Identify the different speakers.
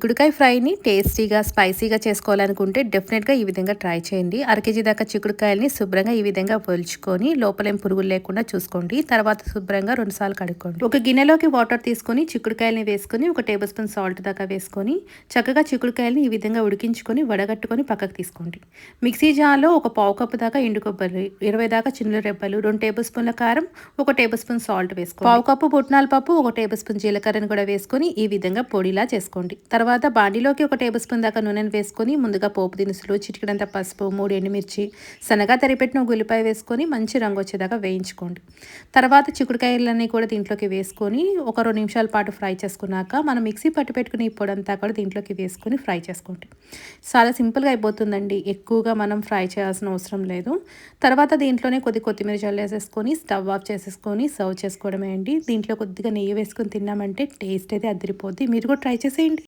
Speaker 1: చిక్కుడుకాయ ఫ్రైని టేస్టీగా, స్పైసీగా చేసుకోవాలనుకుంటే డెఫినెట్‌గా ఈ విధంగా ట్రై చేయండి. అర కేజీ దాకా చిక్కుడుకాయలని శుభ్రంగా ఈ విధంగా ఒలుచుకొని లోపలేం పురుగులు లేకుండా చూసుకోండి. తర్వాత శుభ్రంగా 2 సార్లు కడుక్కోండి. ఒక గిన్నెలోకి వాటర్ తీసుకొని చిక్కుడుకాయలని వేసుకొని ఒక టేబుల్ స్పూన్ సాల్ట్ దాకా వేసుకొని చక్కగా చిక్కుడుకాయలని ఈ విధంగా ఉడికించుకొని వడగట్టుకొని పక్కకు తీసుకోండి. మిక్సీ జార్‌లో ఒక పావు కప్పు దాకా ఎండు కొబ్బరి, 20 దాకా చిన్నుల రెబ్బలు, 2 టేబుల్ స్పూన్ల కారం, ఒక టేబుల్ స్పూన్ సాల్ట్ వేసుకోండి. పావు కప్పు పుట్నాల పప్పు, ఒక టేబుల్ స్పూన్ జీలకర్రను కూడా వేసుకొని ఈ విధంగా పొడిలా చేసుకోండి. తర్వాత బాండీలోకి ఒక టేబుల్ స్పూన్ దాకా నూనెను వేసుకొని ముందుగా పోపు దినుసులు, చిటికెడంత పసుపు, 3 ఎండుమిర్చి, సన్నగా తరిపెట్టిన ఒక ఉల్లిపాయ వేసుకొని మంచి రంగు వచ్చేదాకా వేయించుకోండి. తర్వాత చిక్కుడుకాయలన్నీ కూడా దీంట్లోకి వేసుకొని ఒక 2 నిమిషాల పాటు ఫ్రై చేసుకున్నాక మనం మిక్సీ పట్టి పెట్టుకుని ఈ పొడంతా కూడా దీంట్లోకి వేసుకొని ఫ్రై చేసుకోండి. చాలా సింపుల్గా అయిపోతుందండి. ఎక్కువగా మనం ఫ్రై చేయాల్సిన అవసరం లేదు. తర్వాత దీంట్లోనే కొత్తిమీర జల్లేసేసుకొని స్టవ్ ఆఫ్ చేసేసుకొని సర్వ్ చేసుకోవడమే అండి. దీంట్లో కొద్దిగా నెయ్యి వేసుకొని తిన్నామంటే టేస్ట్ అయితే అదిరిపోద్ది. మీరు కూడా ట్రై చేసేయండి.